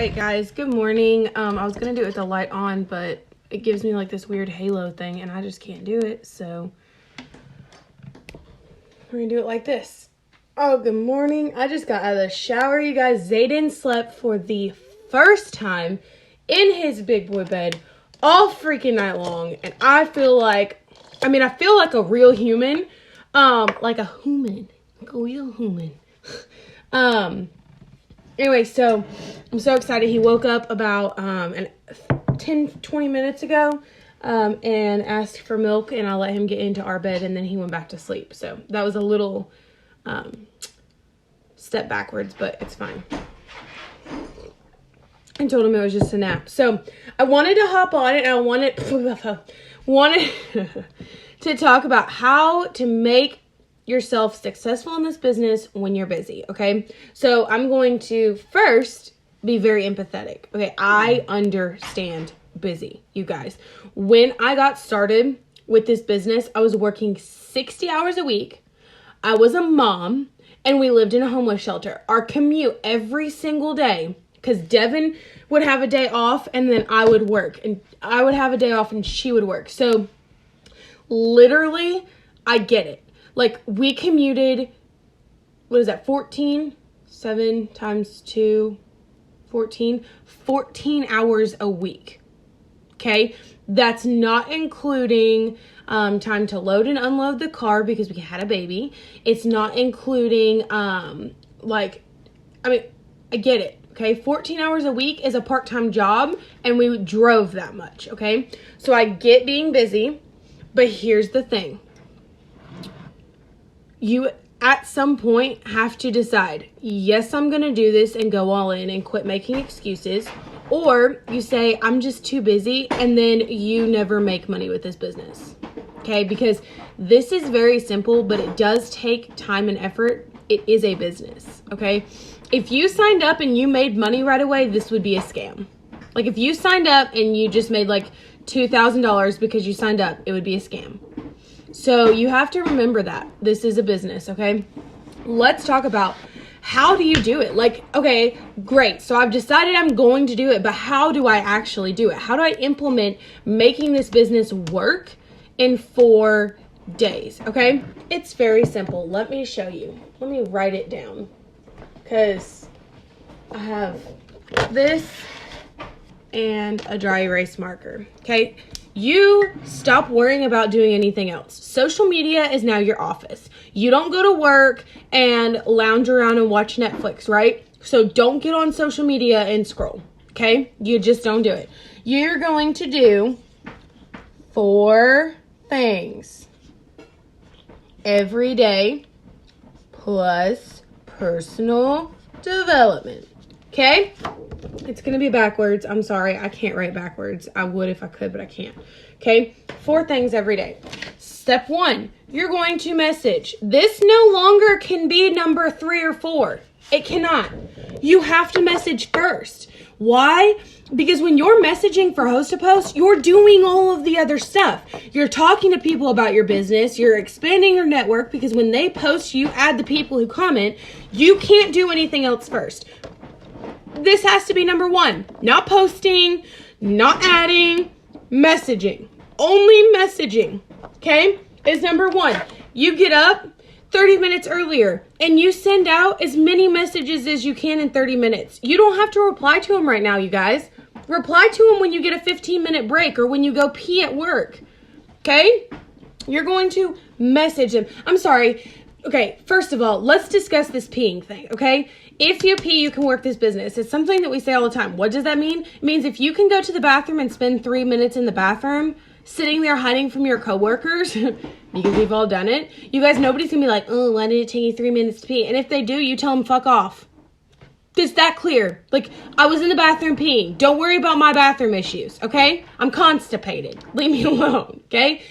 right, guys, good morning. I was gonna do it with the light on, but it gives me like this weird halo thing and I just can't do it, so we're gonna do it like this. Oh, good morning. I just got out of the shower, you guys. Zayden slept for the first time in his big boy bed all freaking night long, and I feel like a real human, like a real human. Anyway, so I'm so excited. He woke up about 10-20 minutes ago and asked for milk, and I let him get into our bed, and then he went back to sleep. So that was a little step backwards, but it's fine. I told him it was just a nap. So I wanted to hop on it, and I wanted to talk about how to make yourself successful in this business when you're busy, okay? So I'm going to first be very empathetic, okay? I understand busy, you guys. When I got started with this business, I was working 60 hours a week. I was a mom, and we lived in a homeless shelter. Our commute every single day, because Devin would have a day off, and then I would work, and I would have a day off, and she would work. So literally, I get it. Like, we commuted, 14? 7 times 2, 14? 14 hours a week, okay? That's not including time to load and unload the car because we had a baby. It's not including, I get it, okay? 14 hours a week is a part-time job, and we drove that much, okay? So I get being busy, but here's the thing. You, at some point, have to decide, yes, I'm going to do this and go all in and quit making excuses. Or you say, I'm just too busy, and then you never make money with this business. Okay? Because this is very simple, but it does take time and effort. It is a business. Okay? If you signed up and you made money right away, this would be a scam. Like, if you signed up and you just made like $2,000 because you signed up, it would be a scam. So you have to remember that this is a business, okay? Let's talk about how do you do it? Like, okay, great. So I've decided I'm going to do it, but how do I actually do it? How do I implement making this business work in 4 days, okay? It's very simple. Let me show you. Let me write it down because I have this and a dry erase marker, okay? You stop worrying about doing anything else. Social media is now your office. You don't go to work and lounge around and watch Netflix, right? So don't get on social media and scroll, okay? You just don't do it. You're going to do 4 things every day plus personal development, okay? It's going to be backwards. I'm sorry. I can't write backwards. I would if I could, but I can't. Okay? 4 things every day. Step 1, you're going to message. This no longer can be number 3 or 4. It cannot. You have to message first. Why? Because when you're messaging for host to post, you're doing all of the other stuff. You're talking to people about your business. You're expanding your network because when they post, you add the people who comment. You can't do anything else first. This has to be number 1. Not posting, not adding, messaging. Only messaging, okay, is number 1. You get up 30 minutes earlier and you send out as many messages as you can in 30 minutes. You don't have to reply to them right now, you guys. Reply to them when you get a 15-minute break or when you go pee at work, okay? You're going to message them. I'm sorry. Okay, first of all, let's discuss this peeing thing, okay? If you pee, you can work this business. It's something that we say all the time. What does that mean? It means if you can go to the bathroom and spend 3 minutes in the bathroom, sitting there hiding from your coworkers, because we've all done it, you guys, nobody's going to be like, oh, why did it take you 3 minutes to pee? And if they do, you tell them, fuck off. It's that clear. Like, I was in the bathroom peeing. Don't worry about my bathroom issues, okay? I'm constipated. Leave me alone, okay?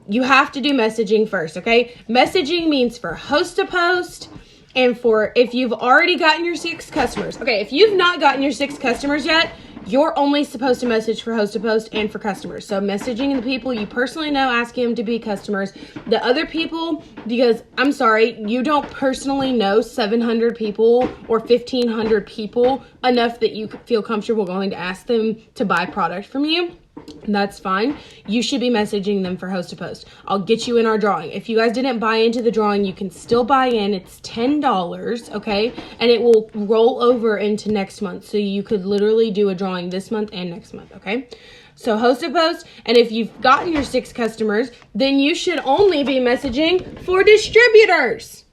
You have to do messaging first, okay? Messaging means for host to post and for if you've already gotten your 6 customers. Okay, if you've not gotten your 6 customers yet, you're only supposed to message for host to post and for customers. So messaging the people you personally know, asking them to be customers. The other people, because I'm sorry, you don't personally know 700 people or 1,500 people enough that you feel comfortable going to ask them to buy product from you. That's fine. You should be messaging them for host to post. I'll get you in our drawing. If you guys didn't buy into the drawing, you can still buy in. It's $10, okay? And it will roll over into next month. So you could literally do a drawing this month and next month, okay? So host to post, and if you've gotten your 6 customers, then you should only be messaging for distributors,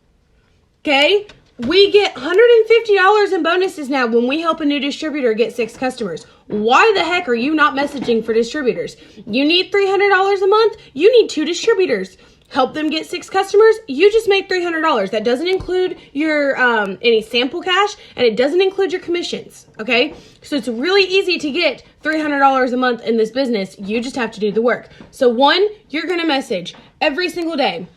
okay? We get $150 in bonuses now when we help a new distributor get 6 customers. Why the heck are you not messaging for distributors? You need $300 a month? You need 2 distributors. Help them get 6 customers? You just made $300. That doesn't include your any sample cash, and it doesn't include your commissions, okay? So it's really easy to get $300 a month in this business. You just have to do the work. So 1, you're going to message every single day.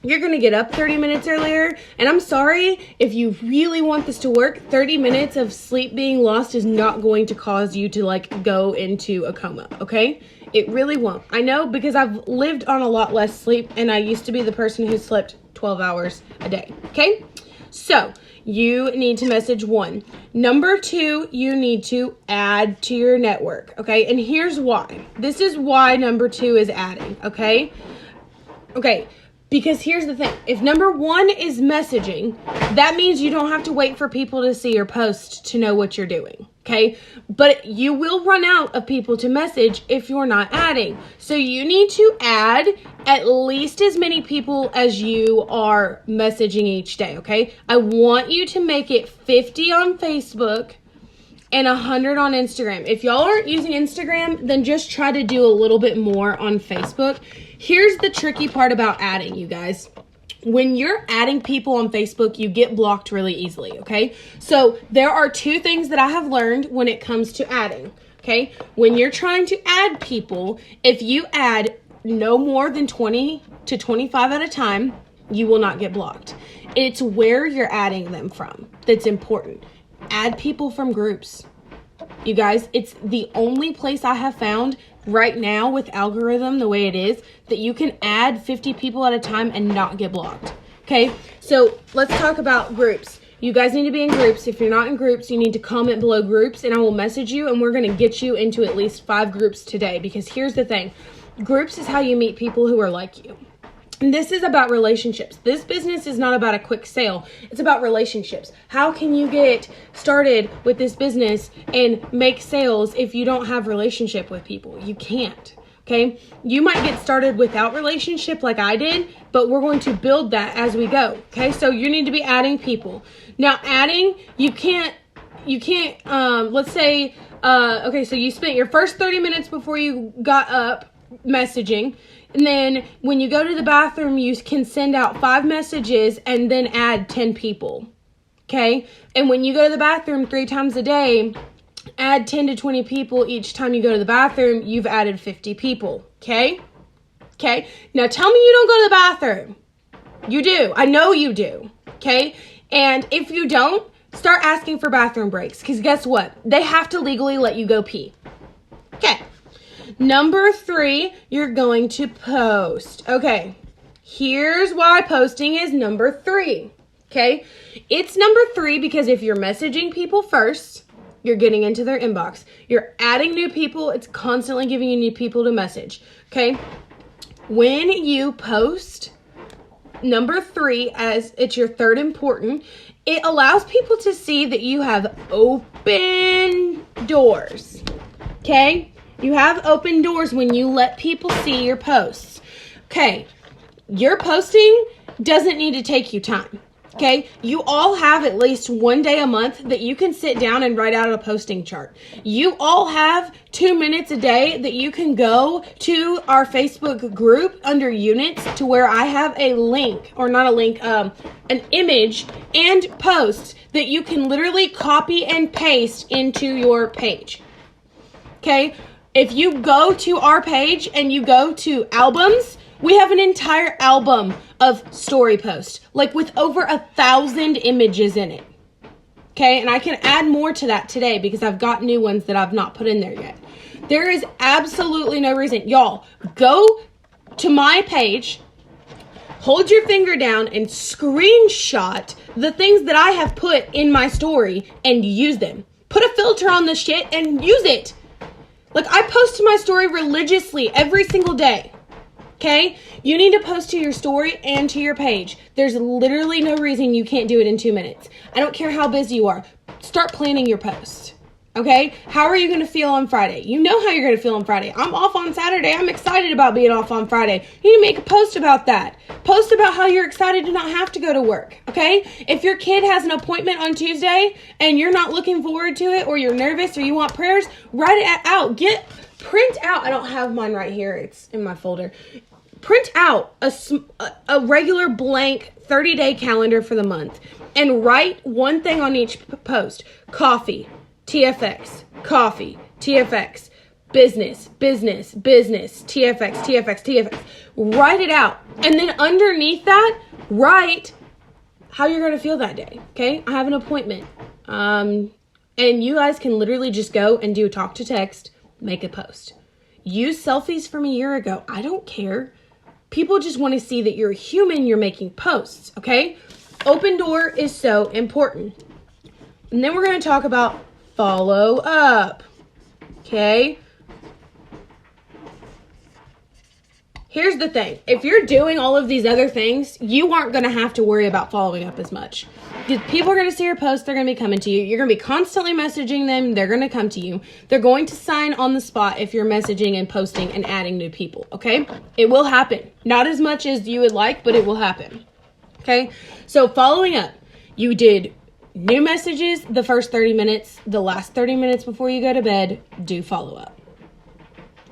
You're going to get up 30 minutes earlier. And I'm sorry, if you really want this to work, 30 minutes of sleep being lost is not going to cause you to go into a coma, okay? It really won't. I know, because I've lived on a lot less sleep, and I used to be the person who slept 12 hours a day, okay? So you need to message 1. Number 2, you need to add to your network, okay? And here's why. This is why number 2 is adding, okay? Okay. Because here's the thing, if number 1 is messaging, that means you don't have to wait for people to see your post to know what you're doing, okay? But you will run out of people to message if you're not adding. So you need to add at least as many people as you are messaging each day, okay? I want you to make it 50 on Facebook and 100 on Instagram. If y'all aren't using Instagram, then just try to do a little bit more on Facebook. Here's the tricky part about adding, you guys. When you're adding people on Facebook, you get blocked really easily, okay? So there are 2 things that I have learned when it comes to adding, okay? When you're trying to add people, if you add no more than 20 to 25 at a time, you will not get blocked. It's where you're adding them from that's important. Add people from groups. You guys, it's the only place I have found right now with algorithm the way it is that you can add 50 people at a time and not get blocked. Okay, so let's talk about groups. You guys need to be in groups. If you're not in groups, you need to comment below groups, and I will message you, and we're going to get you into at least 5 groups today, because here's the thing. Groups is how you meet people who are like you. And this is about relationships. This business is not about a quick sale. It's about relationships. How can you get started with this business and make sales if you don't have relationship with people? You can't. Okay? You might get started without relationship like I did, but we're going to build that as we go. Okay? So you need to be adding people. Now, adding, you can't, let's say, okay, so you spent your first 30 minutes before you got up messaging. And then when you go to the bathroom, you can send out 5 messages and then add 10 people, okay? And when you go to the bathroom 3 times a day, add 10 to 20 people each time you go to the bathroom, you've added 50 people, okay? Okay? Now tell me you don't go to the bathroom. You do. I know you do, okay? And if you don't, start asking for bathroom breaks, because guess what? They have to legally let you go pee. Okay. Number 3, you're going to post. Okay, here's why posting is number 3. Okay, it's number 3 because if you're messaging people first, you're getting into their inbox. You're adding new people. It's constantly giving you new people to message. Okay, when you post, number 3, as it's your 3rd important, it allows people to see that you have open doors. Okay. You have open doors when you let people see your posts. Okay, your posting doesn't need to take you time. Okay, you all have at least 1 day a month that you can sit down and write out a posting chart. You all have 2 minutes a day that you can go to our Facebook group under units to where I have a link, or not a link, an image and post that you can literally copy and paste into your page. Okay. If you go to our page and you go to albums, we have an entire album of story posts, like with over 1,000 images in it. Okay, and I can add more to that today because I've got new ones that I've not put in there yet. There is absolutely no reason. Y'all, go to my page, hold your finger down, and screenshot the things that I have put in my story and use them. Put a filter on the shit and use it. Like, I post to my story religiously every single day. Okay? You need to post to your story and to your page. There's literally no reason you can't do it in 2 minutes. I don't care how busy you are. Start planning your post. Okay? How are you going to feel on Friday? You know how you're going to feel on Friday. I'm off on Saturday. I'm excited about being off on Friday. You need to make a post about that. Post about how you're excited to not have to go to work. Okay? If your kid has an appointment on Tuesday and you're not looking forward to it, or you're nervous, or you want prayers, write it out. Print out. I don't have mine right here. It's in my folder. Print out a regular blank 30-day calendar for the month and write one thing on each post. Coffee, TFX, coffee, TFX, business, business, business, TFX, TFX, TFX. Write it out. And then underneath that, write how you're going to feel that day. Okay? I have an appointment. And you guys can literally just go and do a talk to text, make a post. Use selfies from a year ago. I don't care. People just want to see that you're a human, you're making posts, okay? Open door is so important. And then we're going to talk about follow up, okay? Here's the thing. If you're doing all of these other things, you aren't going to have to worry about following up as much. People are going to see your posts. They're going to be coming to you. You're going to be constantly messaging them. They're going to come to you. They're going to sign on the spot if you're messaging and posting and adding new people, okay? It will happen. Not as much as you would like, but it will happen, okay? So following up, you did new messages the first 30 minutes. The last 30 minutes before you go to bed, do follow up.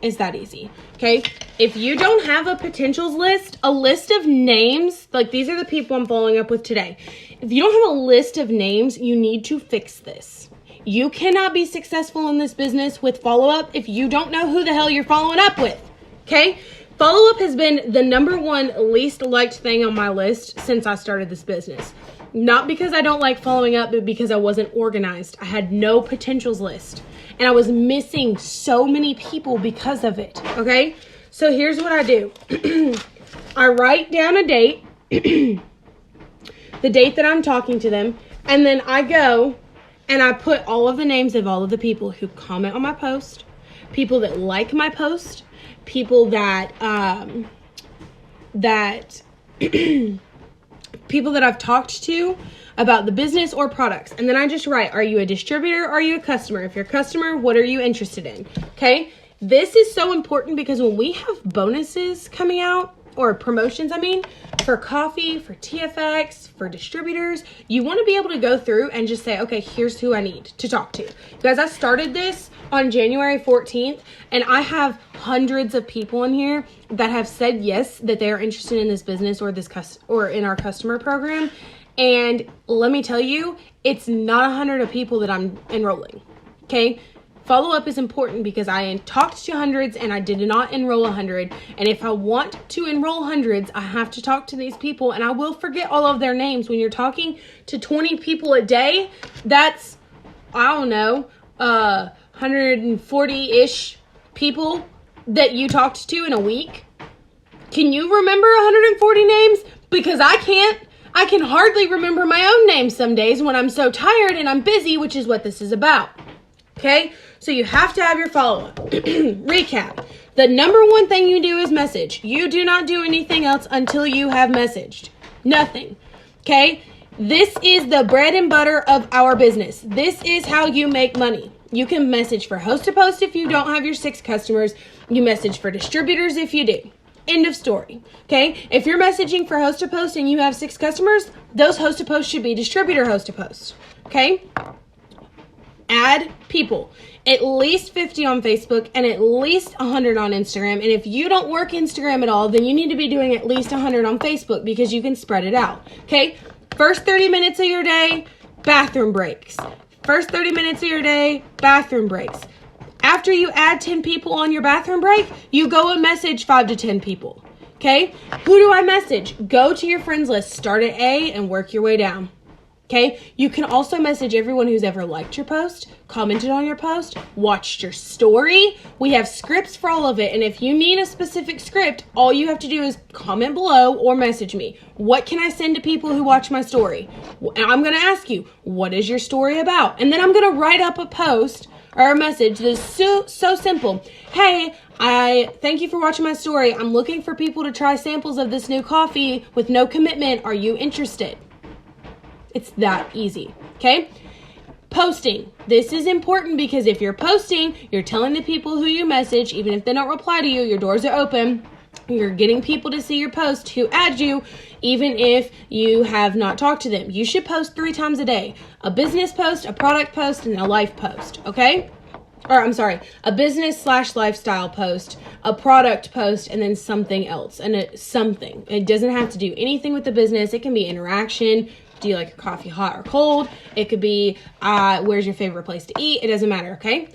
It's that easy, okay? If you don't have a potentials list, a list of names, like these are the people I'm following up with today. If you don't have a list of names, you need to fix this. You cannot be successful in this business with follow-up if you don't know who the hell you're following up with, okay? Follow-up has been the number one least liked thing on my list since I started this business. Not because I don't like following up, but because I wasn't organized. I had no potentials list. And I was missing so many people because of it, okay? So here's what I do. I write down a date, the date that I'm talking to them, and then I go and I put all of the names of all of the people who comment on my post, people that like my post, people that, people that I've talked to about the business or products. And then I just write, are you a distributor? Are you a customer? If you're a customer, what are you interested in? Okay. This is so important because when we have bonuses coming out, or promotions, for coffee, for TFX, for distributors, you want to be able to go through and just say, okay, here's who I need to talk to. Guys, I started this on January 14th, and I have hundreds of people in here that have said yes, that they are interested in this business or in our customer program. And let me tell you, it's not 100 of people that I'm enrolling, okay? Follow-up is important because I talked to hundreds and I did not enroll 100. And if I want to enroll hundreds, I have to talk to these people, and I will forget all of their names. When you're talking to 20 people a day, that's, I don't know, 140-ish people that you talked to in a week. Can you remember 140 names? Because I can't. I can hardly remember my own name some days when I'm so tired and I'm busy, which is what this is about. Okay? So you have to have your follow-up. Recap. The number one thing you do is message. You do not do anything else until you have messaged. Nothing. Okay? This is the bread and butter of our business. This is how you make money. You can message for host to post if you don't have your 6 customers. You message for distributors if you do. End of story. Okay? If you're messaging for host to post and you have 6 customers, those host to post should be distributor host to post. Okay? Add people. At least 50 on Facebook and at least 100 on Instagram. And if you don't work Instagram at all, then you need to be doing at least 100 on Facebook because you can spread it out. Okay? First 30 minutes of your day, bathroom breaks. First 30 minutes of your day, bathroom breaks. After you add 10 people on your bathroom break, you go and message 5 to 10 people. Okay? Who do I message? Go to your friends list. Start at A and work your way down. Okay, you can also message everyone who's ever liked your post, commented on your post, watched your story. We have scripts for all of it. And if you need a specific script, all you have to do is comment below or message me. What can I send to people who watch my story? And I'm going to ask you, what is your story about? And then I'm going to write up a post or a message that is so simple. Hey, I thank you for watching my story. I'm looking for people to try samples of this new coffee with no commitment. Are you interested? It's that easy, okay? Posting. This is important because if you're posting, you're telling the people who you message, even if they don't reply to you, your doors are open. You're getting people to see your post who add you, even if you have not talked to them. You should post 3 times a day. A business post, a product post, and a life post, okay? Or I'm sorry, a business/lifestyle post, a product post, and then something else. And something. It doesn't have to do anything with the business. It can be interaction. Do you like your coffee hot or cold? It could be, where's your favorite place to eat? It doesn't matter, okay?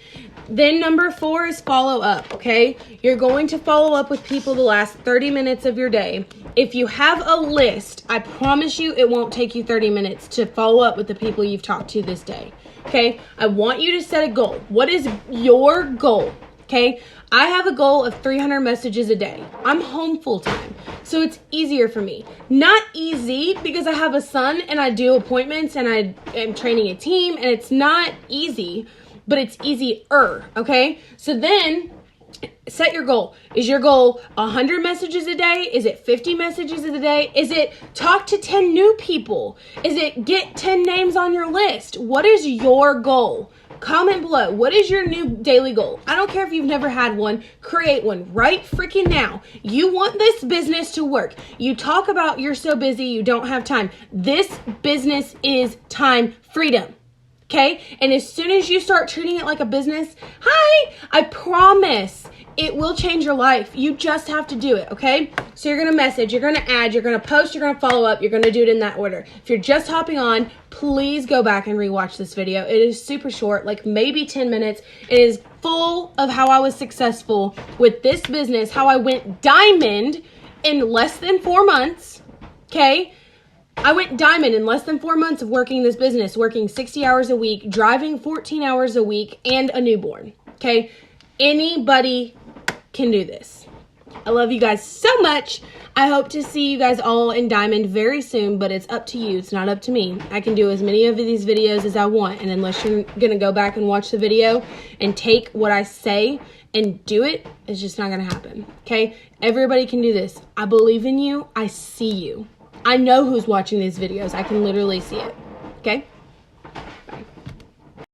Then number 4 is follow up, okay? You're going to follow up with people the last 30 minutes of your day. If you have a list, I promise you it won't take you 30 minutes to follow up with the people you've talked to this day, okay? I want you to set a goal. What is your goal, okay? I have a goal of 300 messages a day. I'm home full time, so it's easier for me. Not easy because I have a son and I do appointments and I am training a team, and it's not easy, but it's easier, okay? So then set your goal. Is your goal 100 messages a day? Is it 50 messages a day? Is it talk to 10 new people? Is it get 10 names on your list? What is your goal? Comment below. What is your new daily goal? I don't care if you've never had one. Create one right freaking now. You want this business to work. You talk about you're so busy, you don't have time. This business is time freedom. Okay? And as soon as you start treating it like a business, I promise it will change your life. You just have to do it, okay? So you're going to message, you're going to add, you're going to post, you're going to follow up, you're going to do it in that order. If you're just hopping on, please go back and rewatch this video. It is super short, like maybe 10 minutes. It is full of how I was successful with this business, how I went diamond in less than 4 months, okay? I went diamond in less than 4 months of working this business, working 60 hours a week, driving 14 hours a week, and a newborn, okay? Anybody can do this. I love you guys so much. I hope to see you guys all in diamond very soon, but it's up to you. It's not up to me. I can do as many of these videos as I want, and unless you're going to go back and watch the video and take what I say and do it, it's just not going to happen, okay? Everybody can do this. I believe in you. I see you. I know who's watching these videos. I can literally see it, okay?